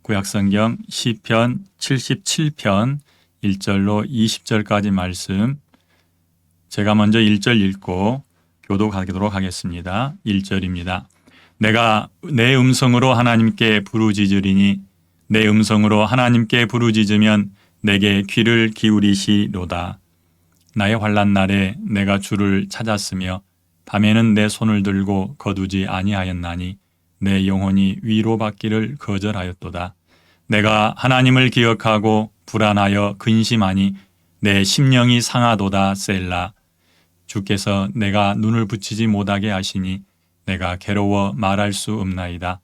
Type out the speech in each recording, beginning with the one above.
구약성경 시편 77편 1절로 20절까지 말씀, 제가 먼저 1절 읽고 교독하도록 하겠습니다. 1절입니다. 내가 내 음성으로 하나님께 부르짖으리니 내 음성으로 하나님께 부르짖으면 내게 귀를 기울이시로다. 나의 환난 날에 내가 주를 찾았으며 밤에는 내 손을 들고 거두지 아니하였나니 내 영혼이 위로받기를 거절하였도다. 내가 하나님을 기억하고 불안하여 근심하니 내 심령이 상하도다. 셀라. 주께서 내가 눈을 붙이지 못하게 하시니 내가 괴로워 말할 수 없나이다.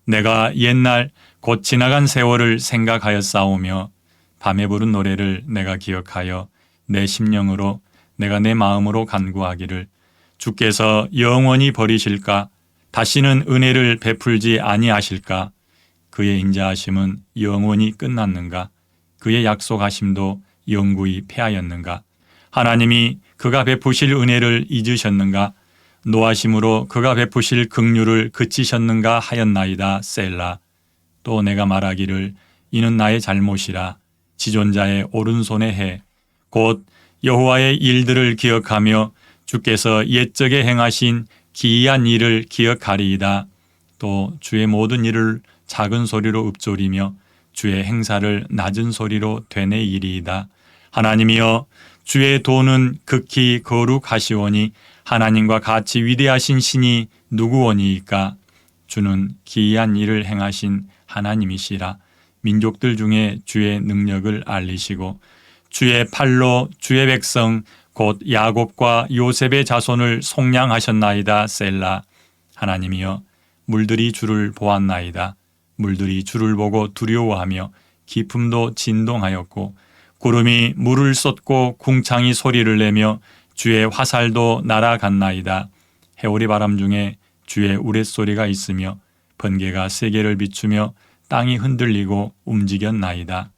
내가 옛날 곧 지나간 세월을 생각하여 싸우며 밤에 부른 노래를 내가 기억하여 내 심령으로 내가 내 마음으로 간구하기를 주께서 영원히 버리실까? 다시는 은혜를 베풀지 아니하실까? 그의 인자하심은 영원히 끝났는가? 그의 약속하심도 영구히 패하였는가? 하나님이 그가 베푸실 은혜를 잊으셨는가? 노하심으로 그가 베푸실 긍휼을 그치셨는가 하였나이다. 셀라. 또 내가 말하기를 이는 나의 잘못이라. 지존자의 오른손의 해 곧 여호와의 일들을 기억하며 주께서 옛적에 행하신 기이한 일을 기억하리이다. 또 주의 모든 일을 작은 소리로 읊조리며 주의 행사를 낮은 소리로 되뇌이리이다. 하나님이여, 주의 도는 극히 거룩하시오니 하나님과 같이 위대하신 신이 누구오니이까? 주는 기이한 일을 행하신 하나님이시라. 민족들 중에 주의 능력을 알리시고 주의 팔로 주의 백성 곧 야곱과 요셉의 자손을 속량하셨나이다. 셀라. 하나님이여, 물들이 주를 보았나이다. 물들이 주를 보고 두려워하며 깊음도 진동하였고 구름이 물을 쏟고 궁창이 소리를 내며 주의 화살도 날아갔나이다. 해오리 바람 중에 주의 우레소리가 있으며 번개가 세계를 비추며 땅이 흔들리고 움직였나이다.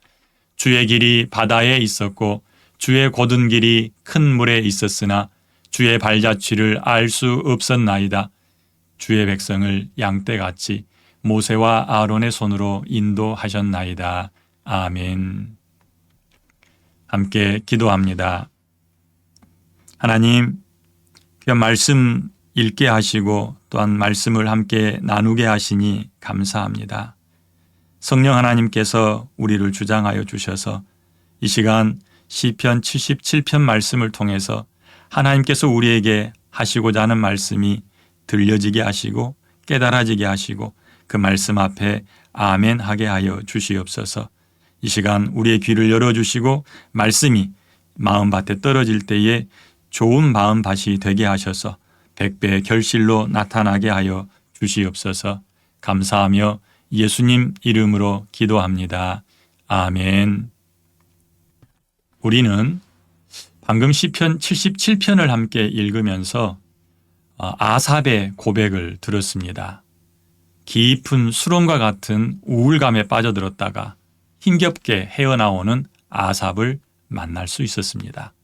주의 길이 바다에 있었고 주의 곧은 길이 큰 물에 있었으나 주의 발자취를 알 수 없었나이다. 주의 백성을 양떼같이 모세와 아론의 손으로 인도하셨나이다. 아멘. 함께 기도합니다. 하나님, 그냥 말씀 읽게 하시고 또한 말씀을 함께 나누게 하시니 감사합니다. 성령 하나님께서 우리를 주장하여 주셔서 이 시간 시편 77편 말씀을 통해서 하나님께서 우리에게 하시고자 하는 말씀이 들려지게 하시고 깨달아지게 하시고 그 말씀 앞에 아멘 하게 하여 주시옵소서. 이 시간 우리의 귀를 열어주시고 말씀이 마음밭에 떨어질 때에 좋은 마음밭이 되게 하셔서 100배의 결실로 나타나게 하여 주시옵소서. 감사하며 예수님 이름으로 기도합니다. 아멘. 우리는 방금 시편 77편을 함께 읽으면서 아삽의 고백을 들었습니다. 깊은 수렁과 같은 우울감에 빠져들었다가 힘겹게 헤어나오는 아삽을 만날 수 있었습니다.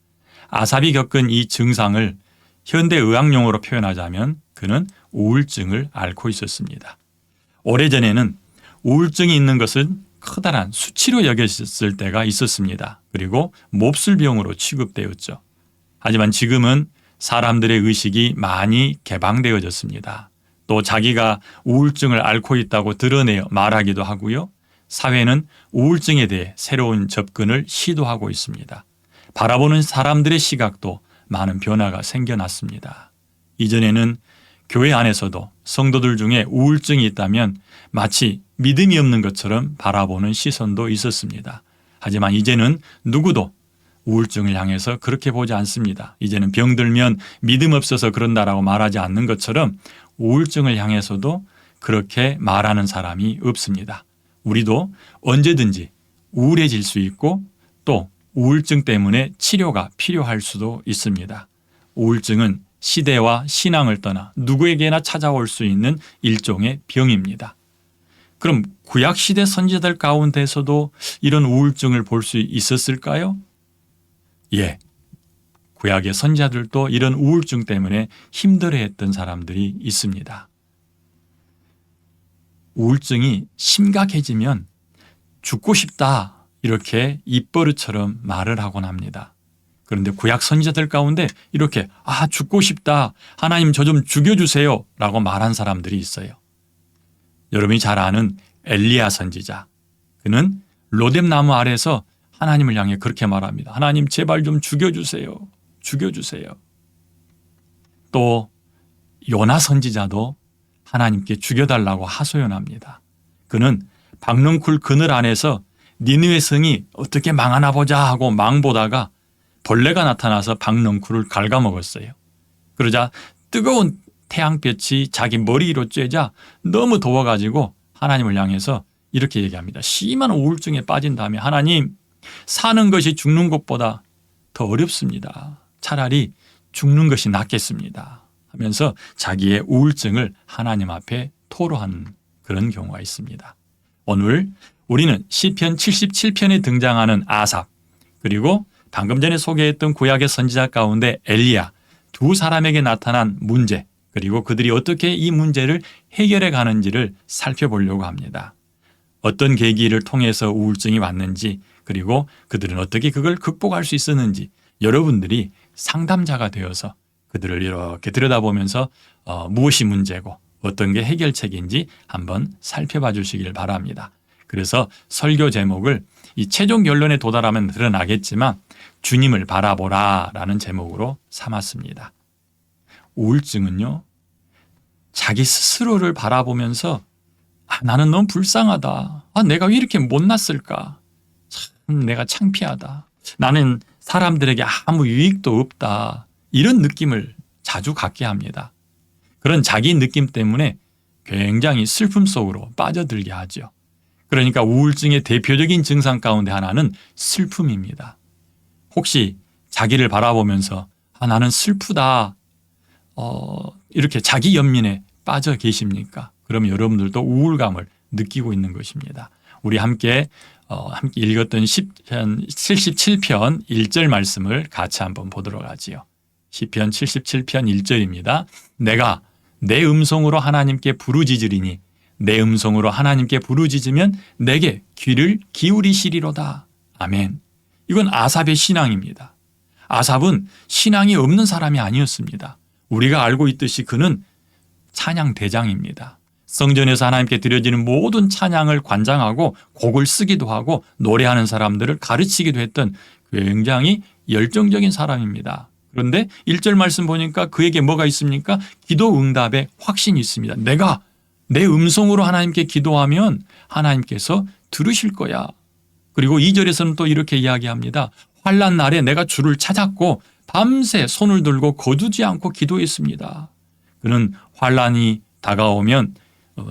아삽이 겪은 이 증상을 현대의학용어로 표현하자면 그는 우울증을 앓고 있었습니다. 오래전에는 우울증이 있는 것은 커다란 수치로 여겼을 때가 있었습니다. 그리고 몹쓸병으로 취급되었죠. 하지만 지금은 사람들의 의식이 많이 개방되어졌습니다. 또 자기가 우울증을 앓고 있다고 드러내어 말하기도 하고요. 사회는 우울증에 대해 새로운 접근을 시도하고 있습니다. 바라보는 사람들의 시각도 많은 변화가 생겨났습니다. 이전에는 교회 안에서도 성도들 중에 우울증이 있다면 마치 믿음이 없는 것처럼 바라보는 시선도 있었습니다. 하지만 이제는 누구도 우울증을 향해서 그렇게 보지 않습니다. 이제는 병들면 믿음 없어서 그런다라고 말하지 않는 것처럼 우울증을 향해서도 그렇게 말하는 사람이 없습니다. 우리도 언제든지 우울해질 수 있고 또 우울증 때문에 치료가 필요할 수도 있습니다. 우울증은 시대와 신앙을 떠나 누구에게나 찾아올 수 있는 일종의 병입니다. 그럼 구약시대 선지자들 가운데서도 이런 우울증을 볼 수 있었을까요? 예, 구약의 선지자들도 이런 우울증 때문에 힘들어했던 사람들이 있습니다. 우울증이 심각해지면 죽고 싶다 이렇게 입버릇처럼 말을 하곤 합니다. 그런데 구약 선지자들 가운데 이렇게 죽고 싶다, 하나님 저 좀 죽여주세요 라고 말한 사람들이 있어요. 여러분이 잘 아는 엘리야 선지자, 그는 로뎀나무 아래서 하나님을 향해 그렇게 말합니다. 하나님 제발 좀 죽여주세요. 죽여주세요. 또 요나 선지자도 하나님께 죽여달라고 하소연합니다. 그는 박넝쿨 그늘 안에서 니느웨 성이 어떻게 망하나 보자 하고 망보다가 벌레가 나타나서 박넝쿨을 갉아먹었어요. 그러자 뜨거운 태양볕이 자기 머리 위로 쬐자 너무 더워가지고 하나님을 향해서 이렇게 얘기합니다. 심한 우울증에 빠진 다음에 하나님, 사는 것이 죽는 것보다 더 어렵습니다. 차라리 죽는 것이 낫겠습니다 하면서 자기의 우울증을 하나님 앞에 토로하는 그런 경우가 있습니다. 오늘 우리는 시편 77편에 등장하는 아삽, 그리고 방금 전에 소개했던 구약의 선지자 가운데 엘리야, 두 사람에게 나타난 문제, 그리고 그들이 어떻게 이 문제를 해결해 가는지를 살펴보려고 합니다. 어떤 계기를 통해서 우울증이 왔는지, 그리고 그들은 어떻게 그걸 극복할 수 있었는지 여러분들이 상담자가 되어서 그들을 이렇게 들여다보면서 무엇이 문제고 어떤 게 해결책인지 한번 살펴봐 주시길 바랍니다. 그래서 설교 제목을 이 최종 결론에 도달하면 드러나겠지만 주님을 바라보라 라는 제목으로 삼았습니다. 우울증은요, 자기 스스로를 바라보면서 나는 너무 불쌍하다. 내가 왜 이렇게 못났을까? 참 내가 창피하다. 나는 사람들에게 아무 유익도 없다. 이런 느낌을 자주 갖게 합니다. 그런 자기 느낌 때문에 굉장히 슬픔 속으로 빠져들게 하죠. 그러니까 우울증의 대표적인 증상 가운데 하나는 슬픔입니다. 혹시 자기를 바라보면서 나는 슬프다, 이렇게 자기 연민에 빠져 계십니까? 그러면 여러분들도 우울감을 느끼고 있는 것입니다. 우리 함께 읽었던 시편 77편 1절 말씀을 같이 한번 보도록 하지요. 시편 77편 1절입니다. 내가 내 음성으로 하나님께 부르짖으리니 내 음성으로 하나님께 부르짖으면 내게 귀를 기울이시리로다. 아멘. 이건 아삽의 신앙입니다. 아삽은 신앙이 없는 사람이 아니었습니다. 우리가 알고 있듯이 그는 찬양 대장입니다. 성전에서 하나님께 드려지는 모든 찬양을 관장하고 곡을 쓰기도 하고 노래하는 사람들을 가르치기도 했던 굉장히 열정적인 사람입니다. 그런데 1절 말씀 보니까 그에게 뭐가 있습니까? 기도 응답에 확신이 있습니다. 내가 내 음성으로 하나님께 기도하면 하나님께서 들으실 거야. 그리고 2절에서는 또 이렇게 이야기합니다. 환난 날에 내가 주를 찾았고 밤새 손을 들고 거두지 않고 기도했습니다. 그는 환난이 다가오면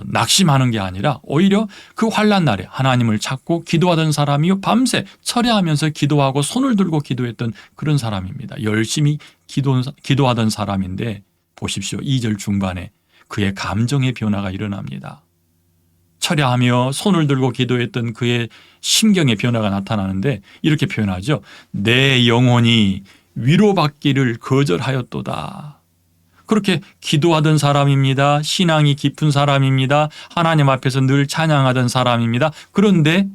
낙심하는 게 아니라 오히려 그 환난 날에 하나님을 찾고 기도하던 사람이요, 밤새 철야하면서 기도하고 손을 들고 기도했던 그런 사람입니다. 열심히 기도하던 사람인데 보십시오. 2절 중반에 그의 감정의 변화가 일어납니다. 철야하며 손을 들고 기도했던 그의 심경의 변화가 나타나는데 이렇게 표현하죠. 내 영혼이 위로받기를 거절하였도다. 그렇게 기도하던 사람입니다. 신앙이 깊은 사람입니다. 하나님 앞에서 늘 찬양하던 사람입니다. 그런데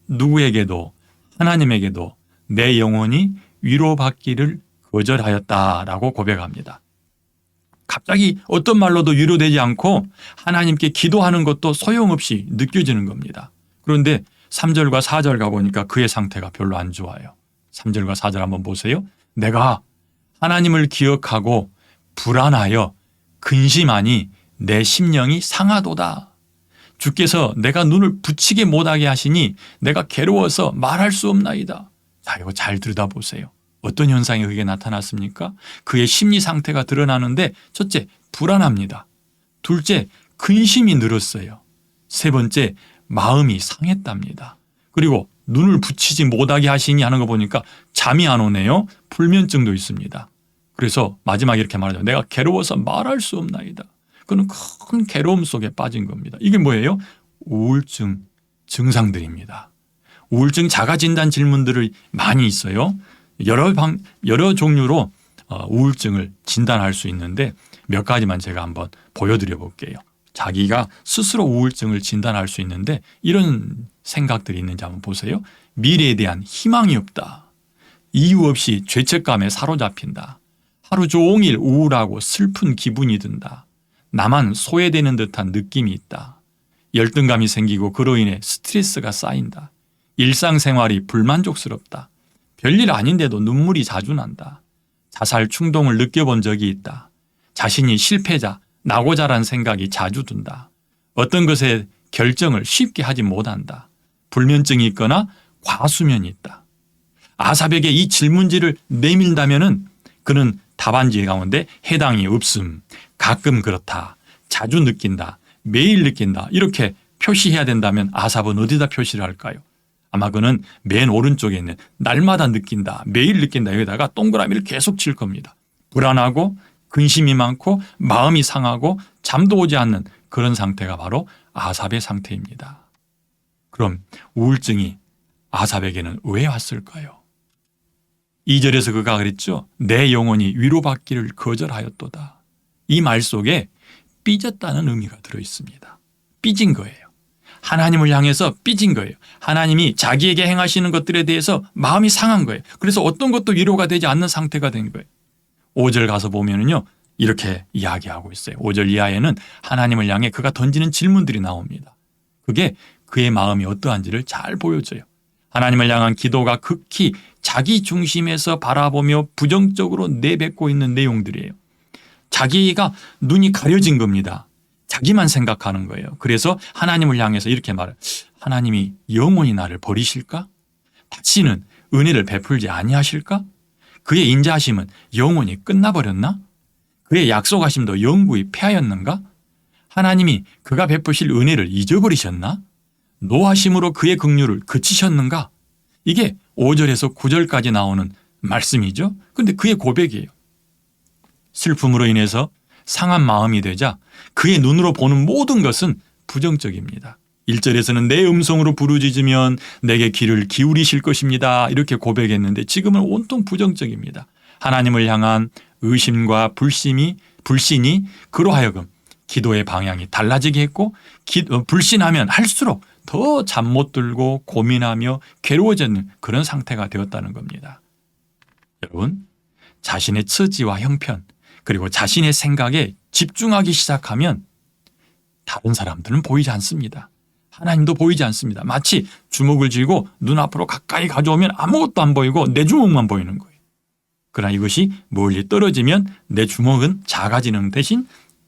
누구에게도, 하나님에게도 내 영혼이 위로받기를 거절하였다라고 고백합니다. 갑자기 어떤 말로도 위로되지 않고 하나님께 기도하는 것도 소용없이 느껴지는 겁니다. 그런데 3절과 4절 가보니까 그의 상태가 별로 안 좋아요. 3절과 4절 한번 보세요. 내가 하나님을 기억하고 불안하여 근심하니 내 심령이 상하도다. 주께서 내가 눈을 붙이게 못하게 하시니 내가 괴로워서 말할 수 없나이다. 자, 이거 잘 들여다보세요. 어떤 현상이 그게 나타났습니까? 그의 심리 상태가 드러나는데 첫째, 불안합니다. 둘째, 근심이 늘었어요. 세 번째, 마음이 상했답니다. 그리고 눈을 붙이지 못하게 하시니 하는 거 보니까 잠이 안 오네요. 불면증도 있습니다. 그래서 마지막에 이렇게 말하죠. 내가 괴로워서 말할 수 없나이다. 그는 큰 괴로움 속에 빠진 겁니다. 이게 뭐예요? 우울증 증상들입니다. 우울증 자가진단 질문들이 많이 있어요. 여러 종류로 우울증을 진단할 수 있는데 몇 가지만 제가 한번 보여드려 볼게요. 자기가 스스로 우울증을 진단할 수 있는데 이런 생각들이 있는지 한번 보세요. 미래에 대한 희망이 없다. 이유 없이 죄책감에 사로잡힌다. 하루 종일 우울하고 슬픈 기분이 든다. 나만 소외되는 듯한 느낌이 있다. 열등감이 생기고 그로 인해 스트레스가 쌓인다. 일상생활이 불만족스럽다. 별일 아닌데도 눈물이 자주 난다. 자살 충동을 느껴본 적이 있다. 자신이 실패자, 나고자란 생각이 자주 든다. 어떤 것에 결정을 쉽게 하지 못한다. 불면증이 있거나 과수면이 있다. 아삽에게 이 질문지를 내밀다면은 그는 답안지 가운데 해당이 없음, 가끔 그렇다, 자주 느낀다, 매일 느낀다 이렇게 표시해야 된다면 아삽은 어디다 표시를 할까요? 아마 그는 맨 오른쪽에 있는 날마다 느낀다, 매일 느낀다 여기다가 동그라미를 계속 칠 겁니다. 불안하고 근심이 많고 마음이 상하고 잠도 오지 않는 그런 상태가 바로 아삽의 상태입니다. 그럼 우울증이 아삽에게는 왜 왔을까요? 2절에서 그가 그랬죠. 내 영혼이 위로받기를 거절하였도다. 이 말 속에 삐졌다는 의미가 들어있습니다. 삐진 거예요. 하나님을 향해서 삐진 거예요. 하나님이 자기에게 행하시는 것들에 대해서 마음이 상한 거예요. 그래서 어떤 것도 위로가 되지 않는 상태가 된 거예요. 5절 가서 보면은요. 이렇게 이야기하고 있어요. 5절 이하에는 하나님을 향해 그가 던지는 질문들이 나옵니다. 그게 그의 마음이 어떠한지를 잘 보여줘요. 하나님을 향한 기도가 극히 자기 중심에서 바라보며 부정적으로 내뱉고 있는 내용들이에요. 자기가 눈이 가려진 겁니다. 자기만 생각하는 거예요. 그래서 하나님을 향해서 이렇게 말해요. 하나님이 영원히 나를 버리실까? 다시는 은혜를 베풀지 아니하실까? 그의 인자하심은 영원히 끝나버렸나? 그의 약속하심도 영구히 패하였는가? 하나님이 그가 베푸실 은혜를 잊어버리셨나? 노하심으로 그의 긍휼을 그치셨는가? 이게 5절에서 9절까지 나오는 말씀이죠. 그런데 그의 고백이에요. 슬픔으로 인해서 상한 마음이 되자 그의 눈으로 보는 모든 것은 부정적입니다. 1절에서는 내 음성으로 부르짖으면 내게 귀를 기울이실 것입니다. 이렇게 고백했는데 지금은 온통 부정적입니다. 하나님을 향한 의심과 불신이 그로 하여금 기도의 방향이 달라지게 했고 불신하면 할수록 더 잠 못 들고 고민하며 괴로워지는 그런 상태가 되었다는 겁니다. 여러분, 자신의 처지와 형편 그리고 자신의 생각에 집중하기 시작하면 다른 사람들은 보이지 않습니다. 하나님도 보이지 않습니다. 마치 주먹을 쥐고 눈앞으로 가까이 가져오면 아무것도 안 보이고 내 주먹만 보이는 거예요. 그러나 이것이 멀리 떨어지면 내 주먹은 작아지는 대신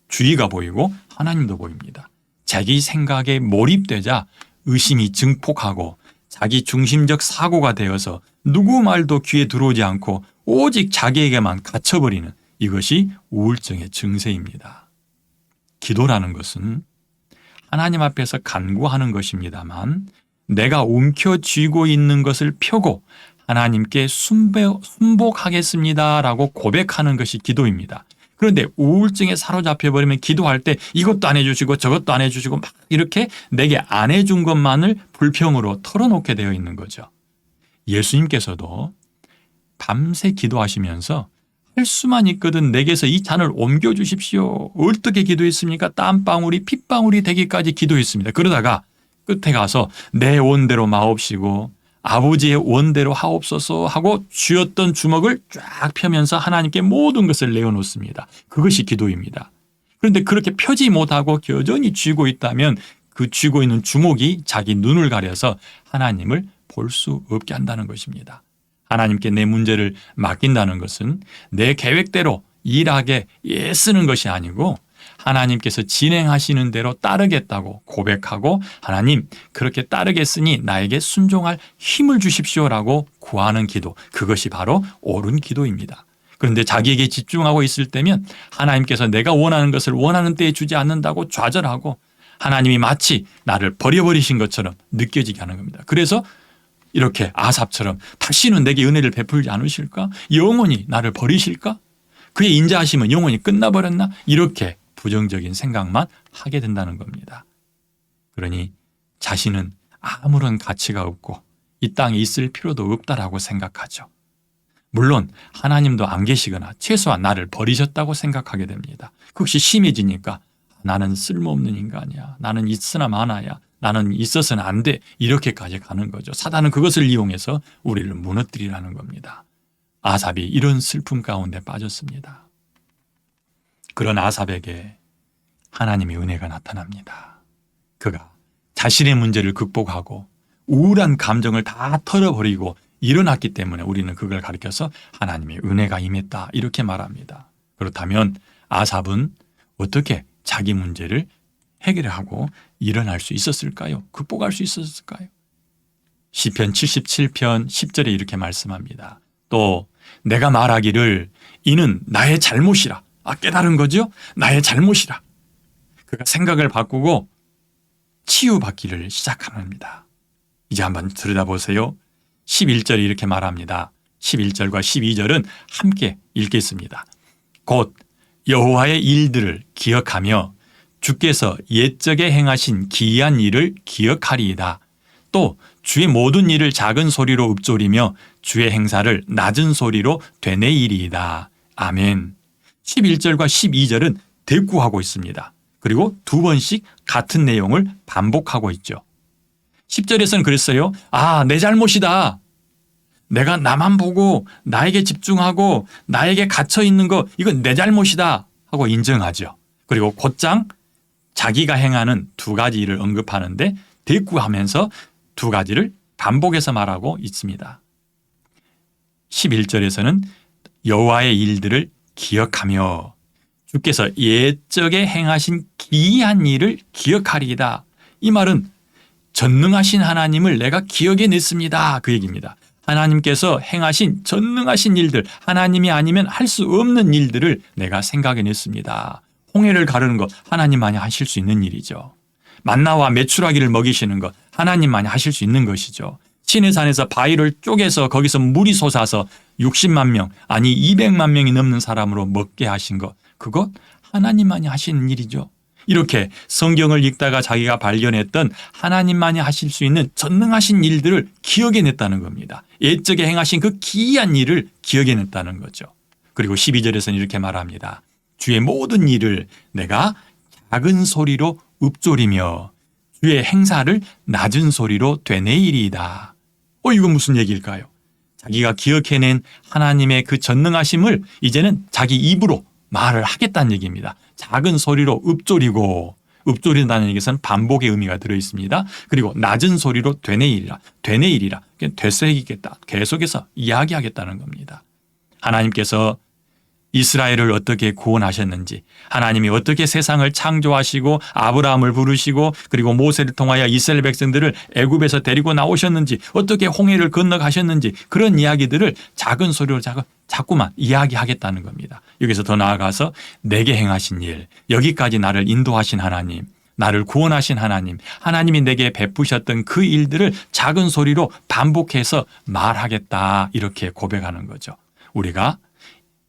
주위가 보이고 하나님도 보입니다. 자기 생각에 몰입되자 의심이 증폭하고 자기 중심적 사고가 되어서 누구 말도 귀에 들어오지 않고 오직 자기에게만 갇혀버리는 이것이 우울증의 증세입니다. 기도라는 것은 하나님 앞에서 간구하는 것입니다만 내가 움켜쥐고 있는 것을 펴고 하나님께 순복하겠습니다라고 고백하는 것이 기도입니다. 그런데 우울증에 사로잡혀버리면 기도할 때 이것도 안 해주시고 저것도 안 해주시고 막 이렇게 내게 안 해준 것만을 불평으로 털어놓게 되어 있는 거죠. 예수님께서도 밤새 기도하시면서 할 수만 있거든 내게서 이 잔을 옮겨주십시오. 어떻게 기도했습니까? 땀방울이 핏방울이 되기까지 기도했습니다. 그러다가 끝에 가서 내 원대로 마옵시고 아버지의 원대로 하옵소서 하고 쥐었던 주먹을 쫙 펴면서 하나님께 모든 것을 내어놓습니다. 그것이 기도입니다. 그런데 그렇게 펴지 못하고 여전히 쥐고 있다면 그 쥐고 있는 주먹이 자기 눈을 가려서 하나님을 볼 수 없게 한다는 것입니다. 하나님께 내 문제를 맡긴다는 것은 내 계획대로 일하게 애쓰는 것이 아니고 하나님께서 진행하시는 대로 따르겠다고 고백하고 하나님 그렇게 따르겠으니 나에게 순종할 힘을 주십시오라고 구하는 기도, 그것이 바로 옳은 기도입니다. 그런데 자기에게 집중하고 있을 때면 하나님께서 내가 원하는 것을 원하는 때에 주지 않는다고 좌절하고 하나님이 마치 나를 버려버리신 것처럼 느껴지게 하는 겁니다. 그래서 이렇게 아삽처럼 다시는 내게 은혜를 베풀지 않으실까? 영원히 나를 버리실까? 그의 인자하심은 영원히 끝나버렸나? 이렇게 부정적인 생각만 하게 된다는 겁니다. 그러니 자신은 아무런 가치가 없고 이 땅에 있을 필요도 없다라고 생각하죠. 물론 하나님도 안 계시거나 최소한 나를 버리셨다고 생각하게 됩니다. 그것이 심해지니까 나는 쓸모없는 인간이야. 나는 있으나 마나야. 나는 있어서는 안 돼. 이렇게까지 가는 거죠. 사단은 그것을 이용해서 우리를 무너뜨리라는 겁니다. 아삽이 이런 슬픔 가운데 빠졌습니다. 그런 아삽에게 하나님의 은혜가 나타납니다. 그가 자신의 문제를 극복하고 우울한 감정을 다 털어버리고 일어났기 때문에 우리는 그걸 가리켜서 하나님의 은혜가 임했다 이렇게 말합니다. 그렇다면 아삽은 어떻게 자기 문제를 해결하고 일어날 수 있었을까요? 극복할 수 있었을까요? 시편 77편 10절에 이렇게 말씀합니다. 또 내가 말하기를 이는 나의 잘못이라. 깨달은 거죠? 나의 잘못이라. 그가 생각을 바꾸고 치유받기를 시작합니다. 이제 한번 들여다보세요. 11절이 이렇게 말합니다. 11절과 12절은 함께 읽겠습니다. 곧 여호와의 일들을 기억하며 주께서 옛적에 행하신 기이한 일을 기억하리이다. 또 주의 모든 일을 작은 소리로 읊조리며 주의 행사를 낮은 소리로 되뇌이리이다. 아멘. 11절과 12절은 대꾸하고 있습니다. 그리고 두 번씩 같은 내용을 반복하고 있죠. 10절에서는 그랬어요. 내 잘못이다. 내가 나만 보고 나에게 집중하고 나에게 갇혀 있는 거 이건 내 잘못이다 하고 인정하죠. 그리고 곧장 자기가 행하는 두 가지 일을 언급하는데 대꾸하면서 두 가지를 반복해서 말하고 있습니다. 11절에서는 여호와의 일들을 기억하며 주께서 옛적에 행하신 기이한 일을 기억하리이다. 이 말은 전능하신 하나님을 내가 기억해냈습니다. 그 얘기입니다. 하나님께서 행하신 전능하신 일들, 하나님이 아니면 할 수 없는 일들을 내가 생각해냈습니다. 홍해를 가르는 것 하나님만이 하실 수 있는 일이죠. 만나와 메추라기를 먹이시는 것 하나님만이 하실 수 있는 것이죠. 시내산에서 바위를 쪼개서 거기서 물이 솟아서 60만 명 아니 200만 명이 넘는 사람으로 먹게 하신 것 그것 하나님만이 하시는 일이죠. 이렇게 성경을 읽다가 자기가 발견했던 하나님만이 하실 수 있는 전능하신 일들을 기억해냈다는 겁니다. 옛적에 행하신 그 기이한 일을 기억해냈다는 거죠. 그리고 12절에서는 이렇게 말합니다. 주의 모든 일을 내가 작은 소리로 읊조리며 주의 행사를 낮은 소리로 되뇌이리이다. 이건 무슨 얘기일까요? 자기가 기억해낸 하나님의 그 전능하심을 이제는 자기 입으로 말을 하겠다는 얘기입니다. 작은 소리로 읊조리고 읊조린다는 얘기에서는 반복의 의미가 들어있습니다. 그리고 낮은 소리로 되뇌이리라. 되뇌이리라. 되새기겠다. 계속해서 이야기하겠다는 겁니다. 하나님께서 이스라엘을 어떻게 구원하셨는지 하나님이 어떻게 세상을 창조하시고 아브라함을 부르시고 그리고 모세를 통하여 이스라엘 백성들을 애굽에서 데리고 나오셨는지 어떻게 홍해를 건너가셨는지 그런 이야기들을 작은 소리로 자꾸만 이야기하겠다는 겁니다. 여기서 더 나아가서 내게 행하신 일 여기까지 나를 인도하신 하나님 나를 구원하신 하나님 하나님이 내게 베푸셨던 그 일들을 작은 소리로 반복해서 말하겠다 이렇게 고백하는 거죠. 우리가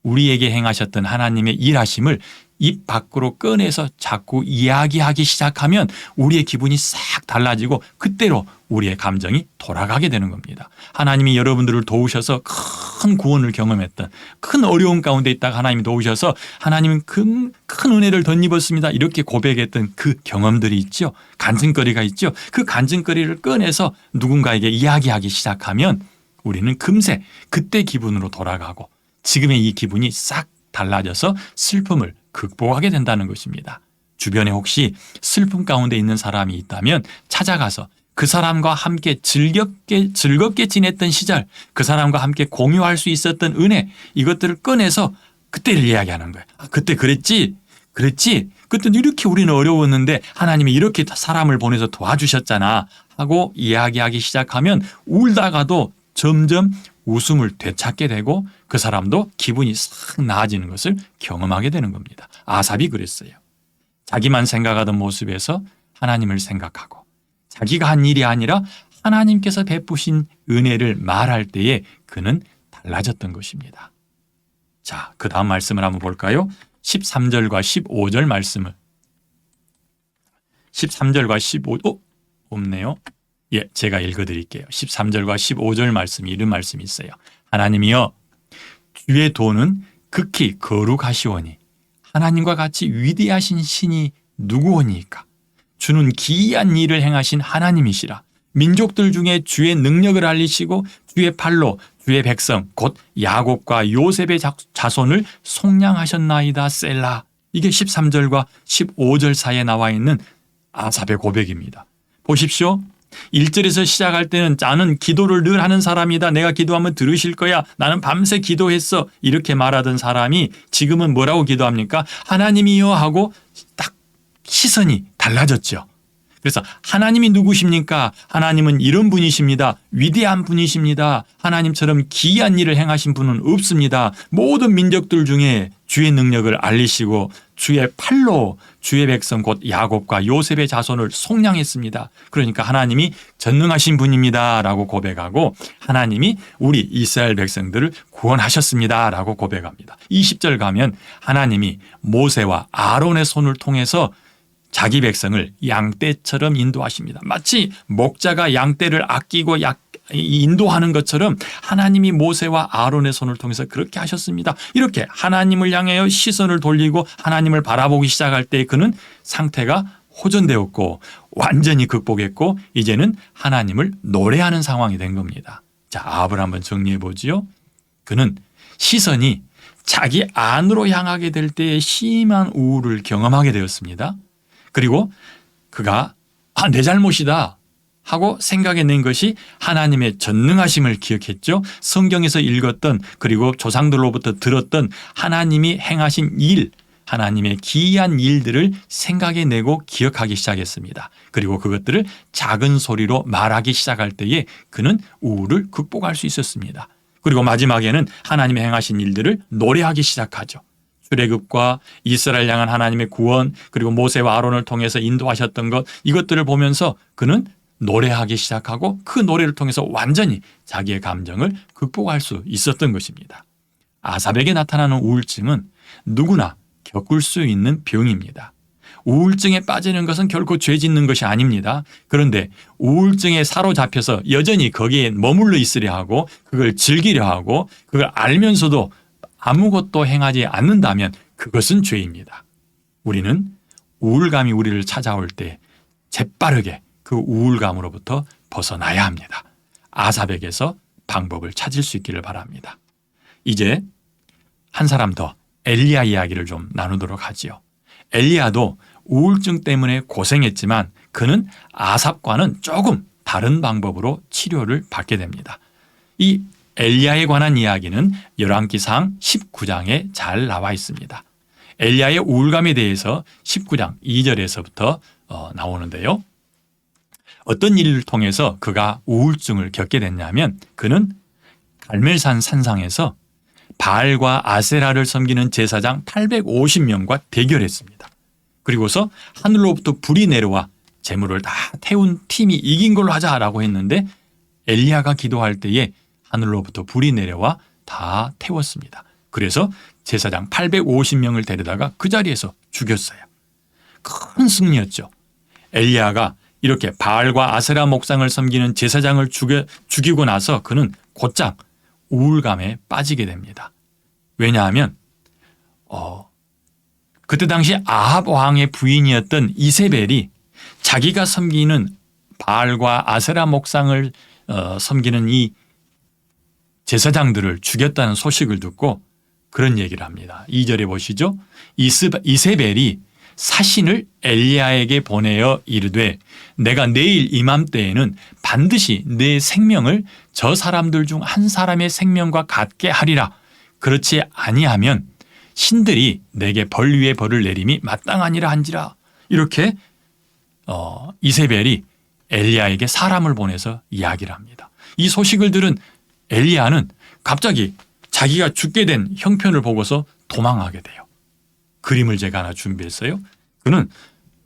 우리에게 행하셨던 하나님의 일하심을 입 밖으로 꺼내서 자꾸 이야기하기 시작하면 우리의 기분이 싹 달라지고 그때로 우리의 감정이 돌아가게 되는 겁니다. 하나님이 여러분들을 도우셔서 큰 구원을 경험했던 큰 어려움 가운데 있다가 하나님이 도우셔서 하나님은 큰 은혜를 덧입었습니다. 이렇게 고백했던 그 경험들이 있죠. 간증거리가 있죠. 그 간증거리를 꺼내서 누군가에게 이야기하기 시작하면 우리는 금세 그때 기분으로 돌아가고 지금의 이 기분이 싹 달라져서 슬픔을 극복하게 된다는 것입니다. 주변에 혹시 슬픔 가운데 있는 사람이 있다면 찾아가서 그 사람과 함께 즐겁게 지냈던 시절, 그 사람과 함께 공유할 수 있었던 은혜 이것들을 꺼내서 그때를 이야기하는 거예요. 그때 그랬지? 그때는 이렇게 우리는 어려웠는데 하나님이 이렇게 사람을 보내서 도와주셨잖아 하고 이야기하기 시작하면 울다가도 점점 웃음을 되찾게 되고 그 사람도 기분이 싹 나아지는 것을 경험하게 되는 겁니다. 아삽이 그랬어요. 자기만 생각하던 모습에서 하나님을 생각하고 자기가 한 일이 아니라 하나님께서 베푸신 은혜를 말할 때에 그는 달라졌던 것입니다. 자, 그 다음 말씀을 한번 볼까요? 13절과 15절 말씀을 13절과 15 없네요. 제가 읽어드릴게요. 13절과 15절 말씀이 이런 말씀이 있어요. 하나님이여 주의 도는 극히 거룩하시오니 하나님과 같이 위대하신 신이 누구오니까? 주는 기이한 일을 행하신 하나님이시라. 민족들 중에 주의 능력을 알리시고 주의 팔로 주의 백성 곧 야곱과 요셉의 자손을 속량하셨나이다. 셀라. 이게 13절과 15절 사이에 나와 있는 아삽의 고백입니다. 보십시오. 1절에서 시작할 때는 나는 기도를 늘 하는 사람이다. 내가 기도하면 들으실 거야. 나는 밤새 기도했어. 이렇게 말하던 사람이 지금은 뭐라고 기도합니까? 하나님이여 하고 딱 시선이 달라졌죠. 그래서 하나님이 누구십니까? 하나님은 이런 분이십니다. 위대한 분이십니다. 하나님처럼 기이한 일을 행하신 분은 없습니다. 모든 민족들 중에 주의 능력을 알리시고 주의 팔로 주의 백성 곧 야곱과 요셉의 자손을 속량했습니다. 그러니까 하나님이 전능하신 분입니다 라고 고백하고 하나님이 우리 이스라엘 백성들을 구원하셨습니다 라고 고백합니다. 20절 가면 하나님이 모세와 아론의 손을 통해서 자기 백성을 양떼처럼 인도하십니다. 마치 목자가 양떼를 아끼고 인도하는 것처럼 하나님이 모세와 아론의 손을 통해서 그렇게 하셨습니다. 이렇게 하나님을 향하여 시선을 돌리고 하나님을 바라보기 시작할 때 그는 상태가 호전되었고 완전히 극복했고 이제는 하나님을 노래하는 상황이 된 겁니다. 자, 아합을 한번 정리해 보지요. 그는 시선이 자기 안으로 향하게 될 때의 심한 우울을 경험하게 되었습니다. 그리고 그가 내 잘못이다 하고 생각해낸 것이 하나님의 전능하심을 기억했죠. 성경에서 읽었던 그리고 조상들로부터 들었던 하나님이 행하신 일, 하나님의 기이한 일들을 생각해내고 기억하기 시작했습니다. 그리고 그것들을 작은 소리로 말하기 시작할 때에 그는 우울을 극복할 수 있었습니다. 그리고 마지막에는 하나님의 행하신 일들을 노래하기 시작하죠. 출애굽과 이스라엘 향한 하나님의 구원 그리고 모세와 아론을 통해서 인도하셨던 것 이것들을 보면서 그는 노래하기 시작하고 그 노래를 통해서 완전히 자기의 감정을 극복할 수 있었던 것입니다. 아삽에게 나타나는 우울증은 누구나 겪을 수 있는 병입니다. 우울증에 빠지는 것은 결코 죄 짓는 것이 아닙니다. 그런데 우울증에 사로잡혀서 여전히 거기에 머물러 있으려 하고 그걸 즐기려 하고 그걸 알면서도 아무것도 행하지 않는다면 그것은 죄입니다. 우리는 우울감이 우리를 찾아올 때 재빠르게 그 우울감으로부터 벗어나야 합니다. 아삽에게서 방법을 찾을 수 있기를 바랍니다. 이제 한 사람 더 엘리야 이야기를 좀 나누도록 하지요. 엘리야도 우울증 때문에 고생했지만 그는 아삽과는 조금 다른 방법으로 치료를 받게 됩니다. 이 엘리야에 관한 이야기는 열왕기상 19장에 잘 나와 있습니다. 엘리야의 우울감에 대해서 19장 2절에서부터 나오는데요. 어떤 일을 통해서 그가 우울증을 겪게 됐냐면 그는 갈멜산 산상에서 바알과 아세라를 섬기는 제사장 850명과 대결했습니다. 그리고서 하늘로부터 불이 내려와 재물을 다 태운 팀이 이긴 걸로 하자라고 했는데 엘리야가 기도할 때에 하늘로부터 불이 내려와 다 태웠습니다. 그래서 제사장 850명을 데려다가 그 자리에서 죽였어요. 큰 승리였죠. 엘리야가 이렇게 바알과 아세라 목상을 섬기는 제사장을 죽이고 나서 그는 곧장 우울감에 빠지게 됩니다. 왜냐하면 그때 당시 아합 왕의 부인이었던 이세벨이 자기가 섬기는 바알과 아세라 목상을 섬기는 이 제사장들을 죽였다는 소식을 듣고 그런 얘기를 합니다. 2절에 보시죠. 이세벨이 사신을 엘리야에게 보내어 이르되 내가 내일 이맘때에는 반드시 내 생명을 저 사람들 중 한 사람의 생명과 같게 하리라. 그렇지 아니하면 신들이 내게 벌 위에 벌을 내림이 마땅하니라 한지라. 이렇게 이세벨이 엘리야에게 사람을 보내서 이야기를 합니다. 이 소식을 들은 엘리야는 갑자기 자기가 죽게 된 형편을 보고서 도망하게 돼요. 그림을 제가 하나 준비했어요. 그는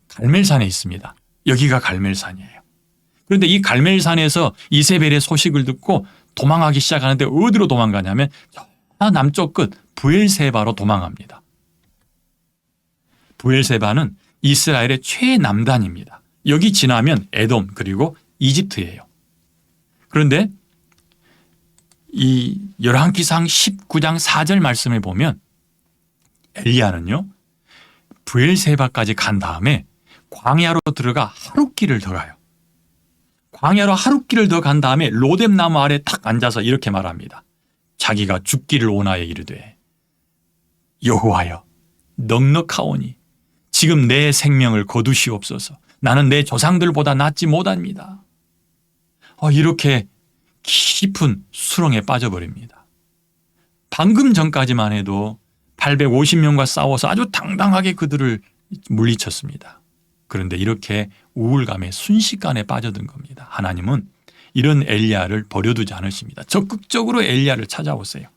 갈멜산에 있습니다. 여기가 갈멜산이에요. 그런데 이 갈멜산에서 이세벨의 소식을 듣고 도망하기 시작하는데 어디로 도망가냐면 남쪽 끝 브엘세바로 도망합니다. 브엘세바는 이스라엘의 최남단입니다. 여기 지나면 에돔 그리고 이집트예요. 그런데 이 열왕기상 19장 4절 말씀에 보면 엘리야는요 브엘세바까지 간 다음에 광야로 들어가 하룻길을 더 가요. 광야로 하룻길을 더 간 다음에 로뎀나무 아래 탁 앉아서 이렇게 말합니다. 자기가 죽기를 원하여 이르되 여호와여 넉넉하오니 지금 내 생명을 거두시옵소서. 나는 내 조상들보다 낫지 못합니다. 이렇게 깊은 수렁에 빠져버립니다. 방금 전까지만 해도 850명과 싸워서 아주 당당하게 그들을 물리쳤습니다. 그런데 이렇게 우울감에 순식간에 빠져든 겁니다. 하나님은 이런 엘리야를 버려두지 않으십니다. 적극적으로 엘리야를 찾아오세요.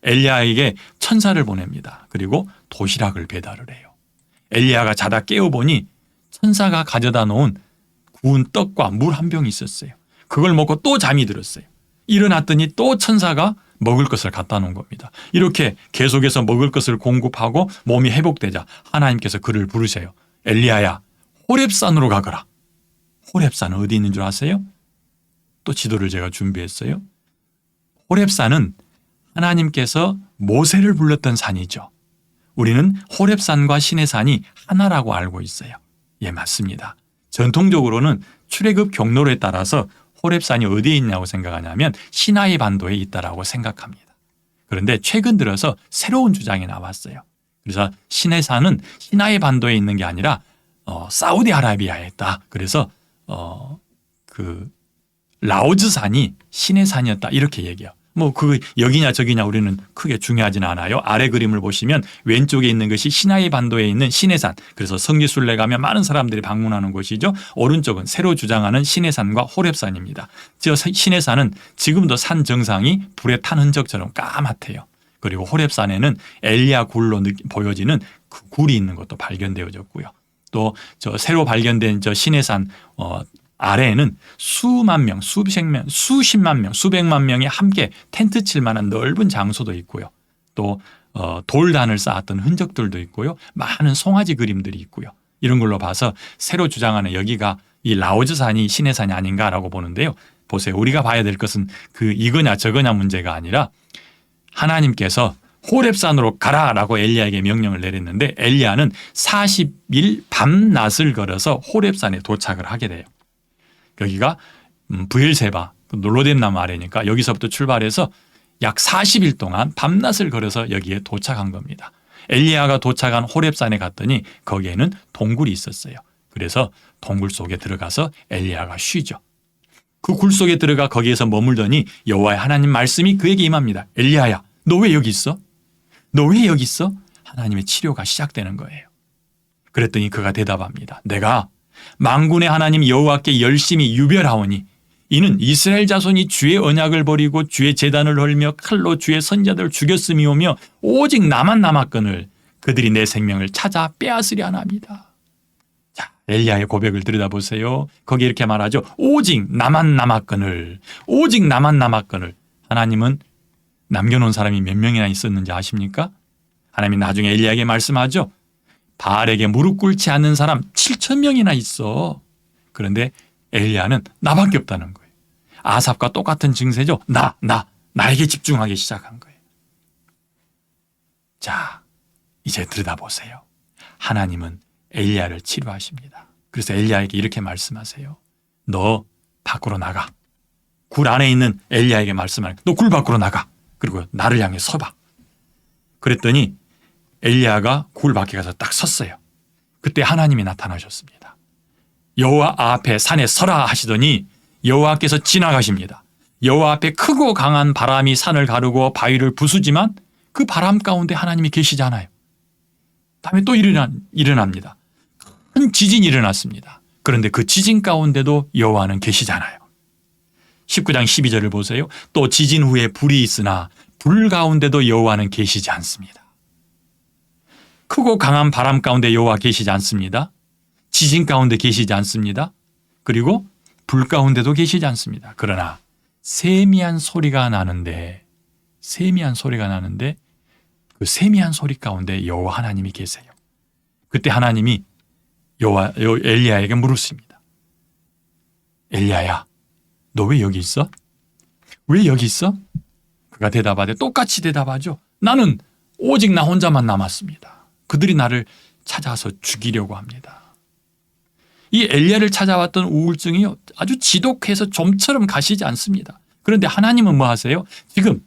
엘리야에게 천사를 보냅니다. 그리고 도시락을 배달을 해요. 엘리야가 자다 깨어보니 천사가 가져다 놓은 구운 떡과 물 한 병이 있었어요. 그걸 먹고 또 잠이 들었어요. 일어났더니 또 천사가 먹을 것을 갖다 놓은 겁니다. 이렇게 계속해서 먹을 것을 공급하고 몸이 회복되자 하나님께서 그를 부르세요. 엘리야야, 호렙산으로 가거라. 호렙산은 어디 있는 줄 아세요? 또 지도를 제가 준비했어요. 호렙산은 하나님께서 모세를 불렀던 산이죠. 우리는 호렙산과 시내산이 하나라고 알고 있어요. 예, 맞습니다. 전통적으로는 출애굽 경로에 따라서 호렙산이 어디에 있냐고 생각하냐면 시나이 반도에 있다라고 생각합니다. 그런데 최근 들어서 새로운 주장이 나왔어요. 그래서 시내산은 시나이 반도에 있는 게 아니라 사우디아라비아에 있다. 그래서 그 라오즈산이 시내산이었다 이렇게 얘기해요. 여기냐 저기냐 우리는 크게 중요하지는 않아요. 아래 그림을 보시면 왼쪽에 있는 것이 시나이 반도에 있는 시내산. 그래서 성지순례 가면 많은 사람들이 방문하는 곳이죠. 오른쪽은 새로 주장하는 시내산과 호렙산입니다. 저 시내산은 지금도 산 정상이 불에 탄 흔적처럼 까맣대요. 그리고 호렙산에는 엘리야 굴로 보여지는 그 굴이 있는 것도 발견되어졌고요. 또 저 새로 발견된 저 시내산 아래에는 수만 명, 수십만 명, 수백만 명이 함께 텐트 칠 만한 넓은 장소도 있고요. 또 돌단을 쌓았던 흔적들도 있고요. 많은 송아지 그림들이 있고요. 이런 걸로 봐서 새로 주장하는 여기가 이 라오즈산이 시내산이 아닌가라고 보는데요. 보세요. 우리가 봐야 될 것은 이거냐 저거냐 문제가 아니라 하나님께서 호렙산으로 가라라고 엘리야에게 명령을 내렸는데 엘리야는 40일 밤낮을 걸어서 호렙산에 도착을 하게 돼요. 여기가 브엘세바, 로뎀나무 아래니까 여기서부터 출발해서 약 40일 동안 밤낮을 걸어서 여기에 도착한 겁니다. 엘리야가 도착한 호렙산에 갔더니 거기에는 동굴이 있었어요. 그래서 동굴 속에 들어가서 엘리야가 쉬죠. 그 굴 속에 들어가 거기에서 머물더니 여호와의 하나님 말씀이 그에게 임합니다. 엘리야야, 너 왜 여기 있어? 너 왜 여기 있어? 하나님의 치료가 시작되는 거예요. 그랬더니 그가 대답합니다. 내가 만군의 하나님 여호와께 열심히 유별하오니 이는 이스라엘 자손이 주의 언약을 버리고 주의 제단을 헐며 칼로 주의 선자들을 죽였음이오며 오직 나만 남았거늘 그들이 내 생명을 찾아 빼앗으려 합니다. 자, 엘리야의 고백을 들여다보세요. 거기 이렇게 말하죠. 오직 나만 남았거늘, 오직 나만 남았거늘. 하나님은 남겨놓은 사람이 몇 명이나 있었는지 아십니까? 하나님이 나중에 엘리야에게 말씀하죠. 바알에게 무릎 꿇지 않는 사람 7,000명이나 있어. 그런데 엘리야는 나밖에 없다는 거예요. 아삽과 똑같은 증세죠. 나에게 집중하기 시작한 거예요. 자, 이제 들여다보세요. 하나님은 엘리야를 치료하십니다. 그래서 엘리야에게 이렇게 말씀하세요. 너 밖으로 나가. 굴 안에 있는 엘리야에게 말씀하는 너 굴 밖으로 나가. 그리고 나를 향해 서봐. 그랬더니 엘리야가 굴 밖에 가서 딱 섰어요. 그때 하나님이 나타나셨습니다. 여호와 앞에 산에 서라 하시더니 여호와께서 지나가십니다. 여호와 앞에 크고 강한 바람이 산을 가르고 바위를 부수지만 그 바람 가운데 하나님이 계시잖아요. 다음에 또 일어납니다. 큰 지진이 일어났습니다. 그런데 그 지진 가운데도 여호와는 계시잖아요. 19장 12절을 보세요. 또 지진 후에 불이 있으나 불 가운데도 여호와는 계시지 않습니다. 크고 강한 바람 가운데 여호와 계시지 않습니다. 지진 가운데 계시지 않습니다. 그리고 불 가운데도 계시지 않습니다. 그러나 세미한 소리가 나는데 그 세미한 소리 가운데 여호와 하나님이 계세요. 그때 하나님이 엘리야에게 물으십니다. 엘리야야, 너 왜 여기 있어? 왜 여기 있어? 그가 대답하되 똑같이 대답하죠. 나는 오직 나 혼자만 남았습니다. 그들이 나를 찾아서 죽이려고 합니다. 이 엘리야를 찾아왔던 우울증이 아주 지독해서 좀처럼 가시지 않습니다. 그런데 하나님은 뭐 하세요? 지금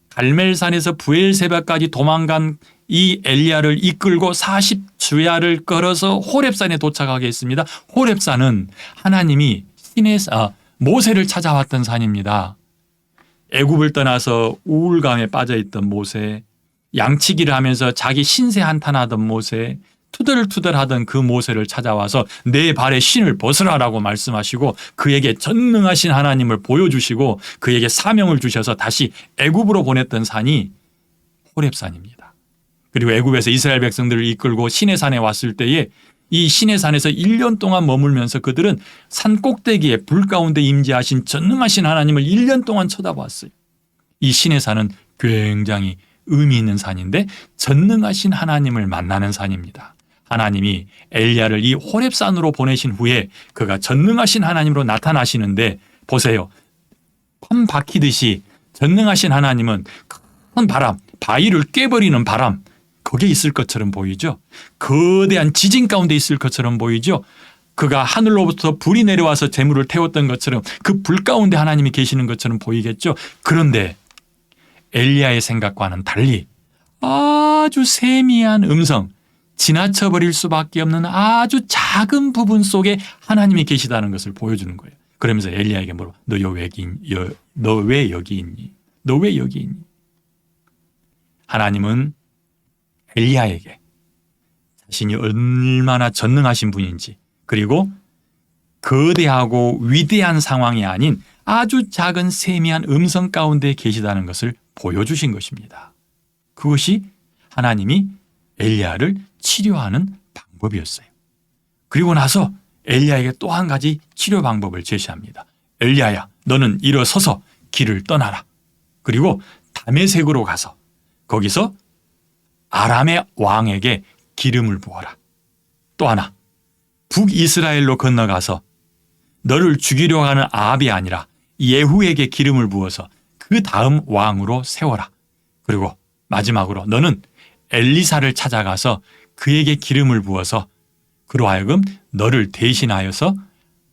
갈멜산에서 부엘세바까지 도망간 이 엘리야를 이끌고 40주야를 걸어서 호렙산에 도착하게 했습니다. 호렙산은 하나님이 모세를 찾아왔던 산입니다. 애굽을 떠나서 우울감에 빠져있던 모세, 양치기를 하면서 자기 신세 한탄하던 모세, 투덜투덜하던 그 모세를 찾아와서 내 발에 신을 벗으라라고 말씀하시고 그에게 전능하신 하나님을 보여주시고 그에게 사명을 주셔서 다시 애굽으로 보냈던 산이 호렙산입니다. 그리고 애굽에서 이스라엘 백성들을 이끌고 시내산에 왔을 때에 이 시내산에서 1년 동안 머물면서 그들은 산 꼭대기에 불 가운데 임재하신 전능하신 하나님을 1년 동안 쳐다보았어요. 이 시내산은 굉장히 의미 있는 산인데 전능하신 하나님을 만나는 산입니다. 하나님이 엘리야를 이 호렙산으로 보내신 후에 그가 전능하신 하나님으로 나타나시는데 보세요. 판 박히듯이 전능하신 하나님은 큰 바람, 바위를 깨버리는 바람, 거기에 있을 것처럼 보이죠. 거대한 지진 가운데 있을 것처럼 보이죠. 그가 하늘로부터 불이 내려와서 재물을 태웠던 것처럼 그 불 가운데 하나님이 계시는 것처럼 보이겠죠. 그런데 엘리야의 생각과는 달리 아주 세미한 음성, 지나쳐버릴 수밖에 없는 아주 작은 부분 속에 하나님이 계시다는 것을 보여주는 거예요. 그러면서 엘리야에게 물어, 너 왜 여기 있니? 너 왜 여기 있니? 하나님은 엘리야에게 자신이 얼마나 전능하신 분인지, 그리고 거대하고 위대한 상황이 아닌 아주 작은 세미한 음성 가운데 계시다는 것을 보여주신 것입니다. 그것이 하나님이 엘리야를 치료하는 방법이었어요. 그리고 나서 엘리야에게 또 한 가지 치료 방법을 제시합니다. 엘리야야, 너는 일어서서 길을 떠나라. 그리고 다메섹으로 가서 거기서 아람의 왕에게 기름을 부어라. 또 하나, 북이스라엘로 건너가서 너를 죽이려고 하는 아합이 아니라 예후에게 기름을 부어서 그 다음 왕으로 세워라. 그리고 마지막으로 너는 엘리사를 찾아가서 그에게 기름을 부어서 그로 하여금 너를 대신하여서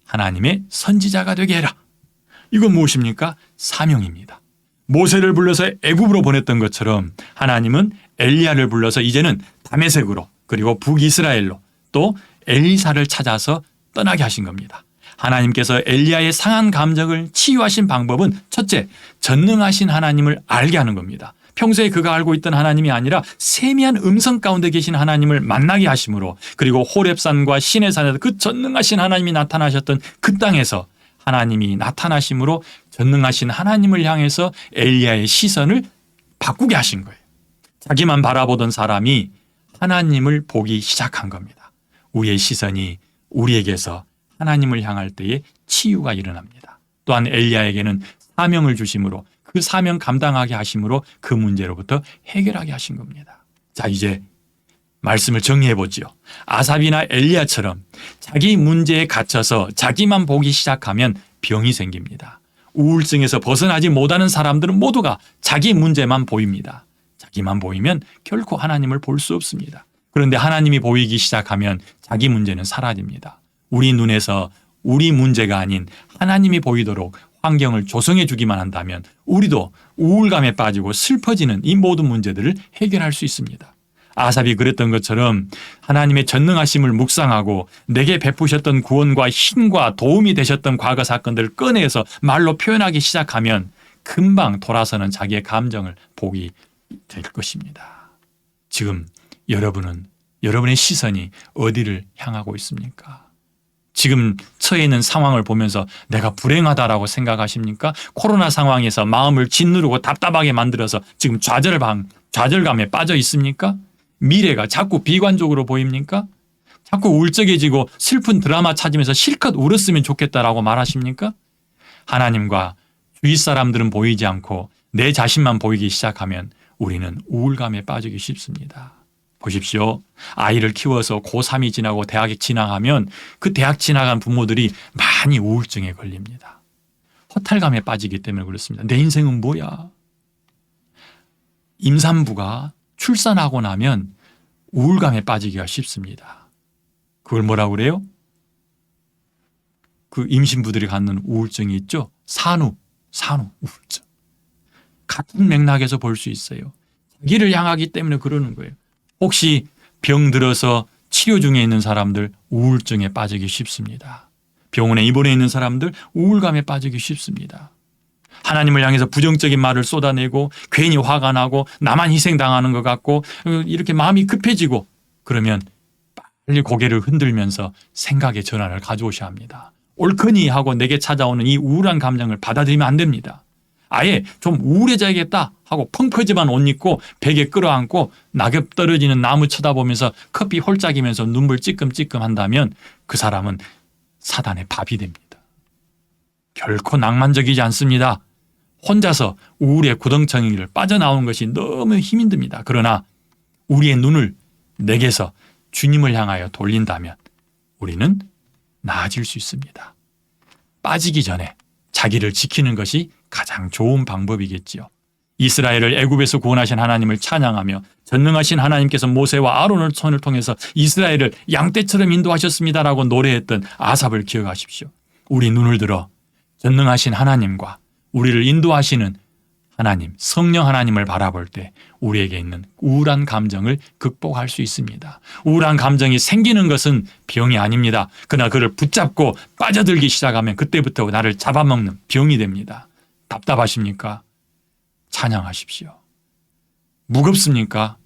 하나님의 선지자가 되게 해라. 이건 무엇입니까? 사명입니다. 모세를 불러서 애굽으로 보냈던 것처럼 하나님은 엘리야를 불러서 이제는 다메섹으로 그리고 북이스라엘로 또 엘리사를 찾아서 떠나게 하신 겁니다. 하나님께서 엘리야의 상한 감정을 치유하신 방법은 첫째, 전능하신 하나님을 알게 하는 겁니다. 평소에 그가 알고 있던 하나님이 아니라 세미한 음성 가운데 계신 하나님을 만나게 하심으로, 그리고 호렙산과 시내산에서 그 전능하신 하나님이 나타나셨던 그 땅에서 하나님이 나타나심으로 전능하신 하나님을 향해서 엘리야의 시선을 바꾸게 하신 거예요. 자기만 바라보던 사람이 하나님을 보기 시작한 겁니다. 우리의 시선이 우리에게서 하나님을 향할 때에 치유가 일어납니다. 또한 엘리야에게는 사명을 주심으로 그 사명 감당하게 하심으로 그 문제로부터 해결하게 하신 겁니다. 자, 이제 말씀을 정리해 보지요. 아삽이나 엘리야처럼 자기 문제에 갇혀서 자기만 보기 시작하면 병이 생깁니다. 우울증에서 벗어나지 못하는 사람들은 모두가 자기 문제만 보입니다. 자기만 보이면 결코 하나님을 볼 수 없습니다. 그런데 하나님이 보이기 시작하면 자기 문제는 사라집니다. 우리 눈에서 우리 문제가 아닌 하나님이 보이도록 환경을 조성해 주기만 한다면 우리도 우울감에 빠지고 슬퍼지는 이 모든 문제들을 해결할 수 있습니다. 아삽이 그랬던 것처럼 하나님의 전능하심을 묵상하고 내게 베푸셨던 구원과 힘과 도움이 되셨던 과거 사건들을 꺼내서 말로 표현하기 시작하면 금방 돌아서는 자기의 감정을 보게 될 것입니다. 지금 여러분은 여러분의 시선이 어디를 향하고 있습니까? 지금 처해 있는 상황을 보면서 내가 불행하다라고 생각하십니까? 코로나 상황에서 마음을 짓누르고 답답하게 만들어서 지금 좌절감에 빠져 있습니까? 미래가 자꾸 비관적으로 보입니까? 자꾸 울적해지고 슬픈 드라마 찾으면서 실컷 울었으면 좋겠다라고 말하십니까? 하나님과 주위 사람들은 보이지 않고 내 자신만 보이기 시작하면 우리는 우울감에 빠지기 쉽습니다. 보십시오. 아이를 키워서 고3이 지나고 대학에 진학하면 그 대학 진학한 부모들이 많이 우울증에 걸립니다. 허탈감에 빠지기 때문에 그렇습니다. 내 인생은 뭐야? 임산부가 출산하고 나면 우울감에 빠지기가 쉽습니다. 그걸 뭐라고 그래요? 그 임신부들이 갖는 우울증이 있죠? 산후 우울증. 같은 맥락에서 볼 수 있어요. 자기를 향하기 때문에 그러는 거예요. 혹시 병들어서 치료 중에 있는 사람들 우울증에 빠지기 쉽습니다. 병원에 입원해 있는 사람들 우울감에 빠지기 쉽습니다. 하나님을 향해서 부정적인 말을 쏟아내고 괜히 화가 나고 나만 희생당하는 것 같고 이렇게 마음이 급해지고 그러면 빨리 고개를 흔들면서 생각의 전환을 가져오셔야 합니다. 옳거니 하고 내게 찾아오는 이 우울한 감정을 받아들이면 안 됩니다. 아예 좀 우울해져야겠다 하고 펑퍼짐한 옷 입고 베개 끌어안고 낙엽 떨어지는 나무 쳐다보면서 커피 홀짝이면서 눈물 찌끔찌끔 한다면 그 사람은 사단의 밥이 됩니다. 결코 낭만적이지 않습니다. 혼자서 우울의 구덩텅이를 빠져나오는 것이 너무 힘이 듭니다. 그러나 우리의 눈을 내게서 주님을 향하여 돌린다면 우리는 나아질 수 있습니다. 빠지기 전에 자기를 지키는 것이 가장 좋은 방법이겠지요. 이스라엘을 애굽에서 구원하신 하나님을 찬양하며 전능하신 하나님께서 모세와 아론의 손을 통해서 이스라엘을 양떼처럼 인도하셨습니다라고 노래했던 아삽을 기억하십시오. 우리 눈을 들어 전능하신 하나님과 우리를 인도하시는 하나님, 성령 하나님을 바라볼 때 우리에게 있는 우울한 감정을 극복할 수 있습니다. 우울한 감정이 생기는 것은 병이 아닙니다. 그러나 그를 붙잡고 빠져들기 시작하면 그때부터 나를 잡아먹는 병이 됩니다. 답답하십니까? 찬양하십시오. 무겁습니까?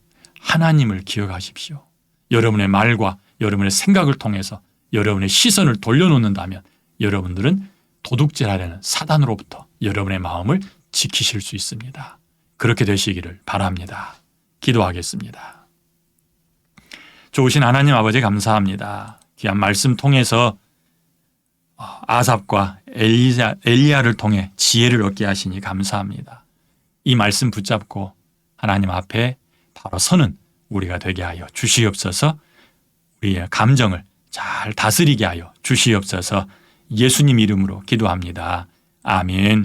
하나님을 기억하십시오. 여러분의 말과 여러분의 생각을 통해서 여러분의 시선을 돌려놓는다면 여러분들은 도둑질하려는 사단으로부터 여러분의 마음을 지키실 수 있습니다. 그렇게 되시기를 바랍니다. 기도하겠습니다. 좋으신 하나님 아버지 감사합니다. 귀한 말씀 통해서 아삽과 엘리야를 통해 지혜를 얻게 하시니 감사합니다. 이 말씀 붙잡고 하나님 앞에 바로 서는 우리가 되게 하여 주시옵소서. 우리의 감정을 잘 다스리게 하여 주시옵소서. 예수님 이름으로 기도합니다. 아멘.